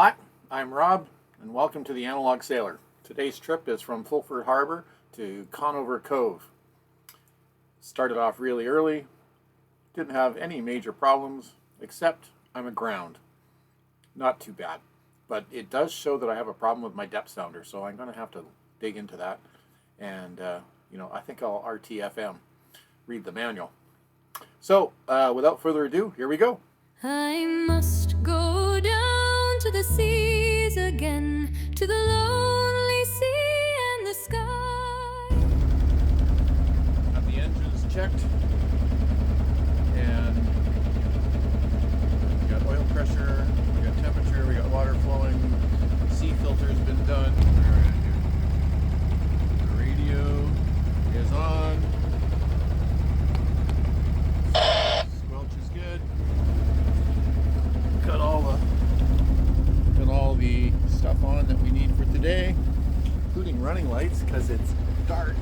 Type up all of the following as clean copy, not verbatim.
Hi, I'm Rob, and welcome to the Analog Sailor. Today's trip is from Fulford Harbor to Conover Cove. Started off really early, didn't have any major problems, except I'm aground. Not too bad, but it does show that I have a problem with my depth sounder, so I'm going to have to dig into that. And, I think I'll RTFM, read the manual. So, without further ado, here we go. I must go down to the seas again, to the lonely sea and the sky. Have the engines checked, and we got oil pressure, we got temperature, we got water flowing, sea filter's been done. The radio is on. Squelch is good. Got all the stuff on that we need for today, including running lights because it's dark.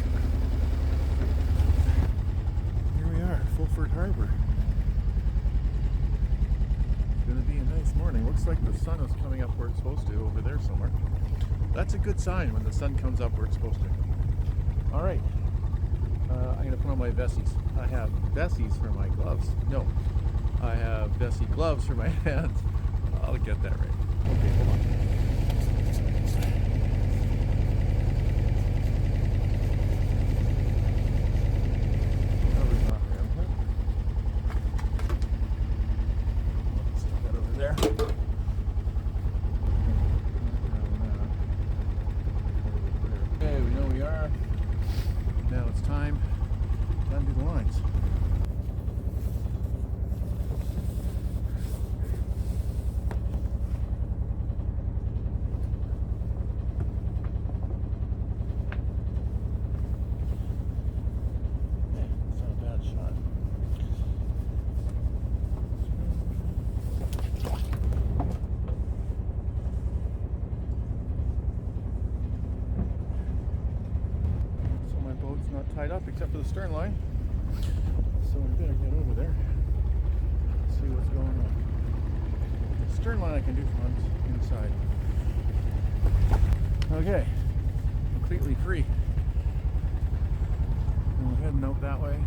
Here we are, Fulford Harbor. It's going to be a nice morning. Looks like the sun is coming up where it's supposed to, over there somewhere. That's a good sign when the sun comes up where it's supposed to. All right, I'm going to put on my Vessies. I have Vessies for my gloves. No, I have Vessie gloves for my hands. I'll get that right. Okay, hold on. Cover's not there. Let's stick that over there. Okay, we know we are. Now it's time to undo the lines. Not tied up except for the stern line, so we better get over there and see what's going on. The stern line I can do from inside. Okay, completely free. And we're heading out that way.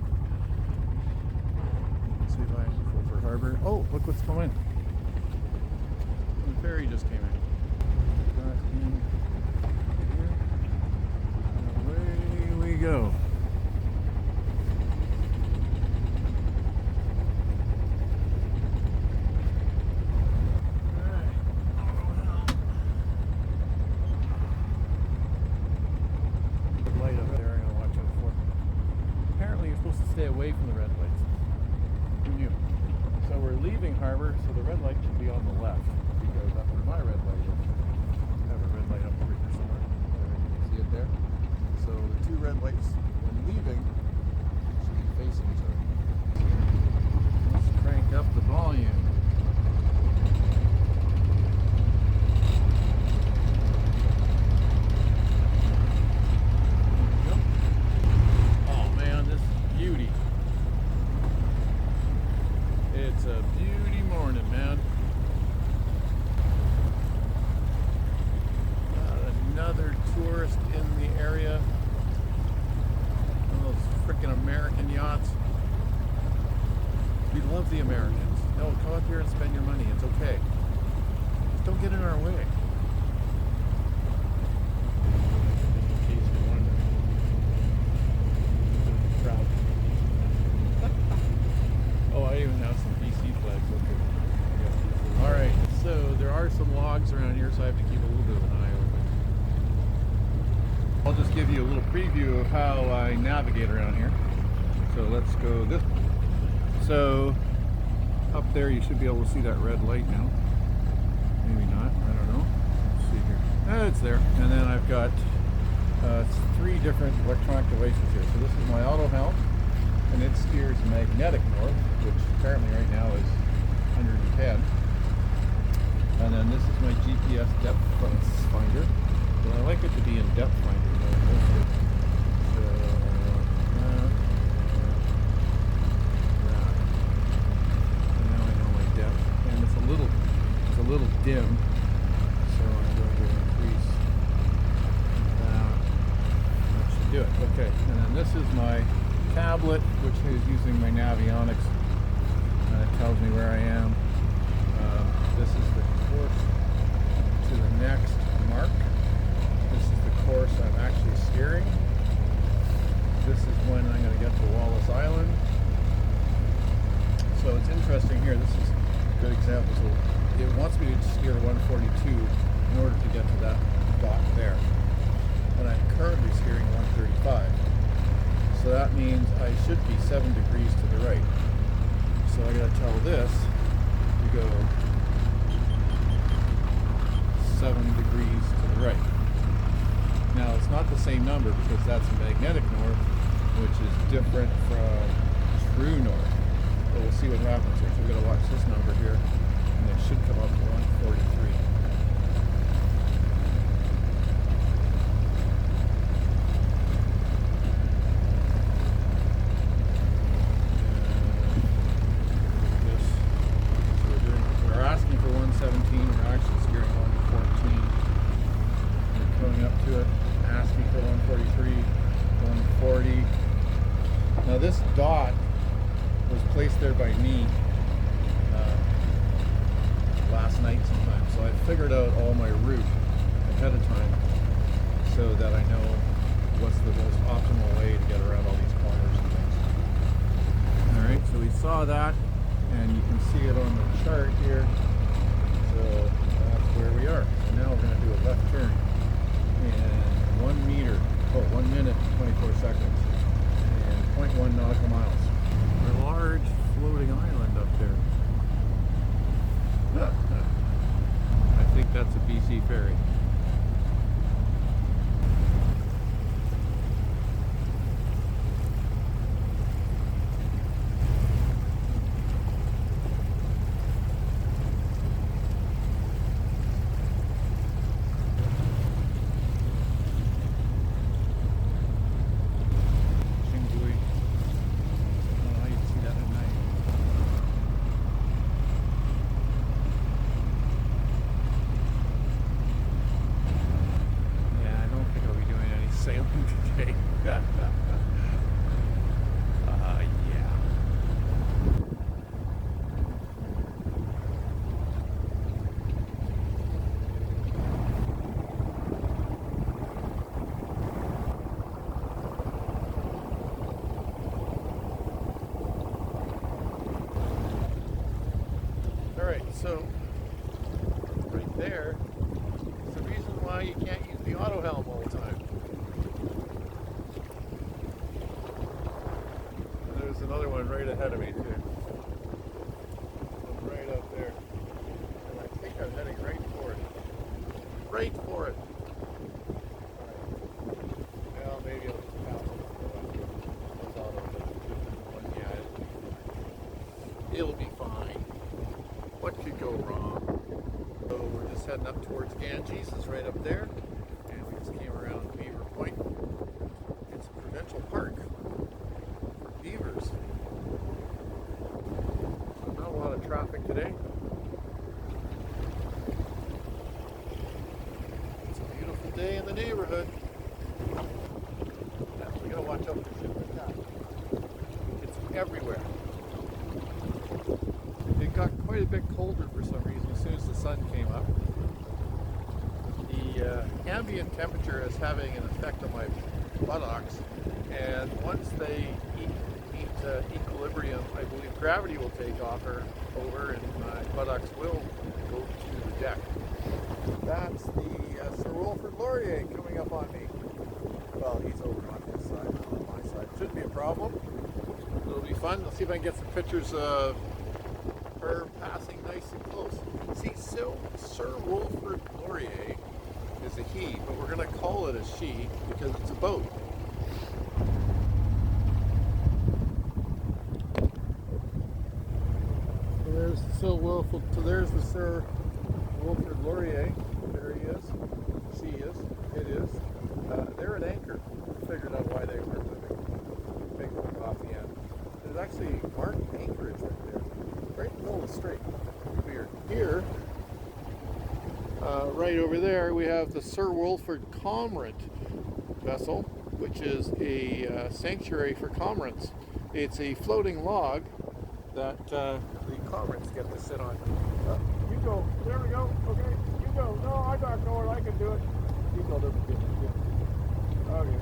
You can see by Fulford Harbor. Oh, look what's coming in. The ferry just came in. Got in here. And away we go. Stay away from the red lights. Who knew? So we're leaving harbor, so the red light should be on the left, because that's where my red light is. I have a red light up over here somewhere. You can see it there. So the two red lights when leaving should be facing each other. Let's crank up the volume. Beauty. It's a beauty morning, man. Another tourist in the area. One of those frickin' American yachts. We love the Americans. No, come up here and spend your money. It's okay. Just don't get in our way. In case you're wondering. Proud. Oh, I even have some BC flags up here. Yeah. Alright, so there are some logs around here, so I have to keep a little bit of an eye open. I'll just give you a little preview of how I navigate around here. So let's go this way. So, up there you should be able to see that red light now. Maybe not, I don't know. Let's see here. It's there. And then I've got three different electronic devices here. So this is my auto helm, and it steers magnetic north, which apparently right now is 110. And then this is my GPS depth finder. But I like it to be in depth finder mode mostly. So, and now I know my depth, and it's a little dim. do it. Okay, and then this is my tablet, which is using my Navionics. It tells me where I am. This is the course to the next mark. This is the course I'm actually steering. This is when I'm going to get to Wallace Island. So it's interesting here. This is a good example. So it wants me to steer 142 in order to get to that dot there. And I'm currently steering 135. So that means I should be 7 degrees to the right. So I got to tell this to go 7 degrees to the right. Now it's not the same number because that's magnetic north, which is different from true north. But we'll see what happens here. So we're going to watch this number here, and it should come up to 143. We're asking for 117. We're actually steering 114. We're coming up to it, asking for 143, 140. Now this dot was placed there by me last night sometime. So I figured out all my route ahead of time so that I know what's the most optimal way to get around all these corners and things. Alright, so we saw that, and you can see it on the chart here. So that's where we are. So now we're going to do a left turn in 1 meter, 1 minute, 24 seconds, and 0.1 nautical miles. A large floating island up there. I think that's a BC ferry. Sailing today. Yeah. All right, so right there is the reason why you can't use the auto helm all the time. There's another one right ahead of me too. Right up there. And I think I'm heading right for it. Right for it. Alright. Well, maybe I'll just pass it. That's all one. Yeah, it'll be fine. What could go wrong? So we're just heading up towards Ganges. It's right up there. And we just came around Beaver Point. It's a provincial park. Beavers. Not a lot of traffic today. It's a beautiful day in the neighborhood. Yeah, we gotta watch out for shit like that. It's everywhere. It got quite a bit colder for some reason as soon as the sun came up. The ambient temperature is having an effect on my buttocks, and once they meet equilibrium, I believe gravity will take over and my buttocks will go to the deck. That's the Sir Wilfrid Laurier coming up on me. Well, he's over on his side, not on my side. Shouldn't be a problem. It'll be fun. I'll see if I can get some pictures of her passing nice and close. See, Sir Wilfrid Laurier is a he, but we're going to call it a she because it's a boat. So there's the Sir Wilfrid Laurier. There he is. She is. It is. They're at anchor. Figured out why they weren't moving. Big one off the end. There's actually marked anchorage right there. Right in the middle of the strait. Weird. Here, right over there, we have the Sir Wilfrid Cormorant vessel. which is a sanctuary for cormorants. It's a floating log that the cormorants get to sit on. You go. There we go. Okay, you go. No, I don't know what I can do it. You go. There. Okay.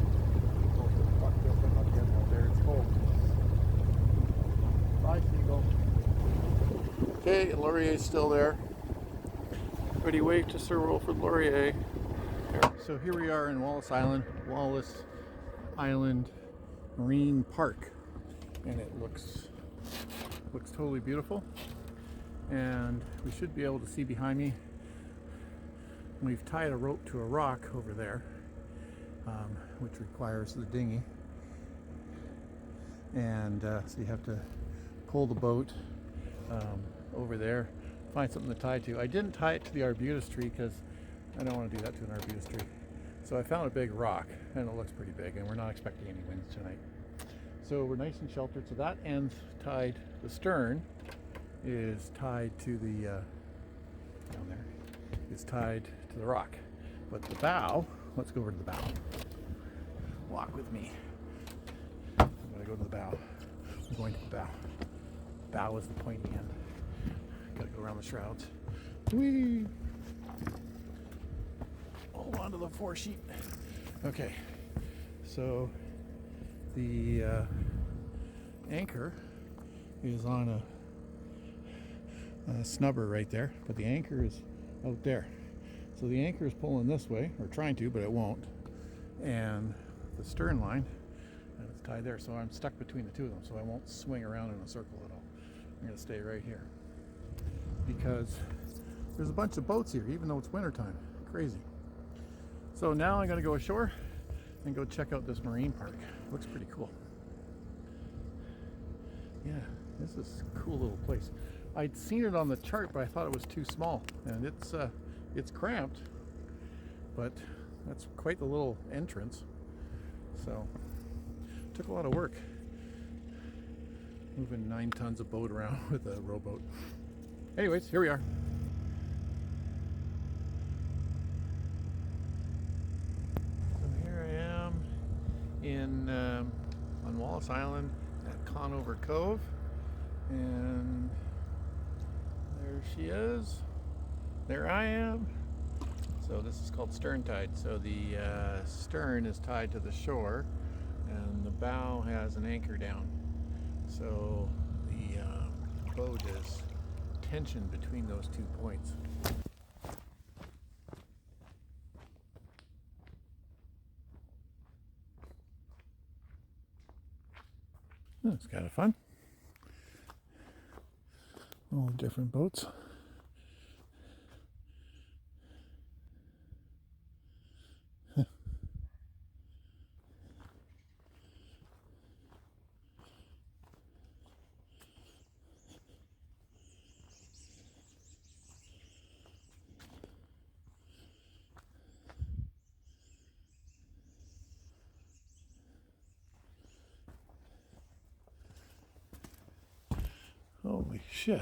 Oh, fuck this. I'm not getting out there. It's cold. Bye, seagull. Okay, Laurier's still there. Everybody wave to Sir Wilfrid Laurier. So here we are in Wallace Island Marine Park, and it looks totally beautiful. And we should be able to see behind me. We've tied a rope to a rock over there, which requires the dinghy, and so you have to pull the boat over there, find something to tie to. I didn't tie it to the arbutus tree because I don't want to do that to an arbutus tree. So I found a big rock, and it looks pretty big, and we're not expecting any winds tonight. So we're nice and sheltered. So that end's tied. The stern is tied to the down there. It's tied to the rock, but the bow. Let's go over to the bow. Walk with me. I'm gonna go to the bow. I'm going to the bow. Bow is the pointy end. Gotta go around the shrouds. Whee! Hold on to the foresheet. Okay, so the anchor is on a snubber right there, but the anchor is out there. So the anchor is pulling this way, or trying to, but it won't. And the stern line, and it's tied there, so I'm stuck between the two of them, so I won't swing around in a circle at all. I'm gonna stay right here because there's a bunch of boats here, even though it's wintertime. Crazy. So now I'm gonna go ashore and go check out this marine park. Looks pretty cool. Yeah, this is a cool little place. I'd seen it on the chart, but I thought it was too small, and it's cramped, but that's quite the little entrance. So took a lot of work moving 9 tons of boat around with a rowboat. Anyways, here we are. So here I am in on Wallace Island at Conover Cove, and there she is. There I am. So this is called stern tide. So the stern is tied to the shore, and the bow has an anchor down. So the boat is tensioned between those 2 points. It's kind of fun. All the different boats. Holy shit.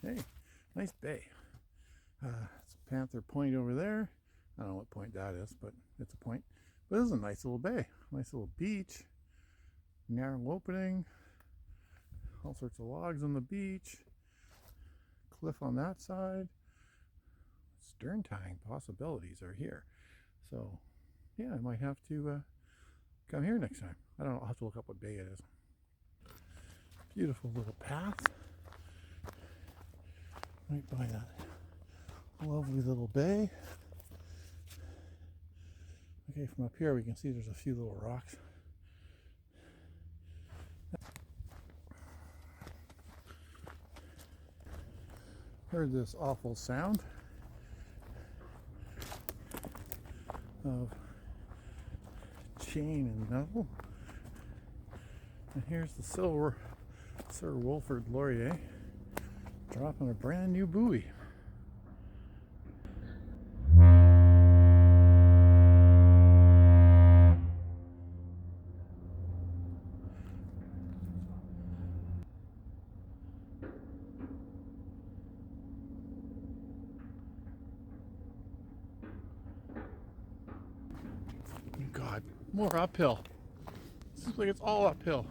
Hey, nice bay. It's a Panther Point over there. I don't know what point that is, but it's a point. But this is a nice little bay. Nice little beach. Narrow opening. all sorts of logs on the beach. Cliff on that side. Stern tying possibilities are here. So, yeah, I might have to come here next time. I don't know. I'll have to look up what bay it is. Beautiful little path. Right by that lovely little bay. Okay, from up here we can see there's a few little rocks. Heard this awful sound of chain and metal. And here's the Sir Wilfrid Laurier dropping a brand new buoy. God, more uphill. This looks like it's all uphill.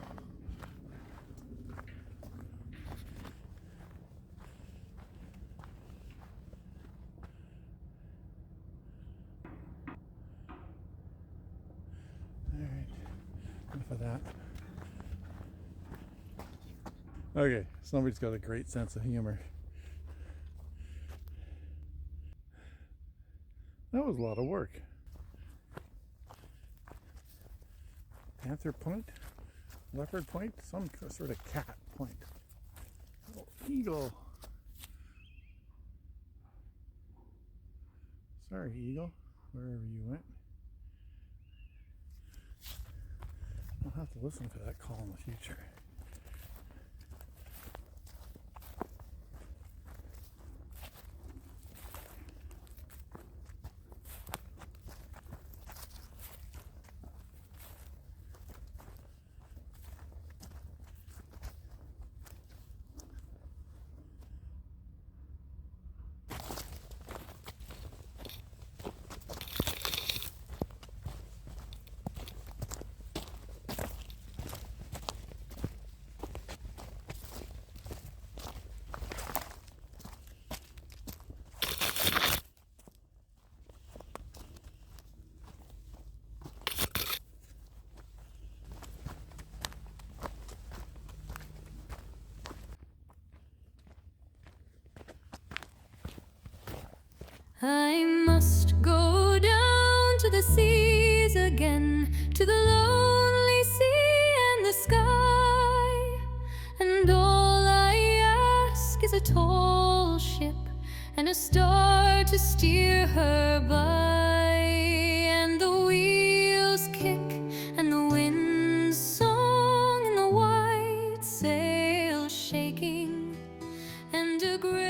Alright, enough of that. Okay, somebody's got a great sense of humor. That was a lot of work. Panther point, leopard point, some sort of cat point. Oh, eagle. Sorry, eagle, wherever you went. I'll have to listen for that call in the future. I must go down to the seas again, to the lonely sea and the sky. And all I ask is a tall ship and a star to steer her by. And the wheels kick and the wind's song and the white sail shaking and a great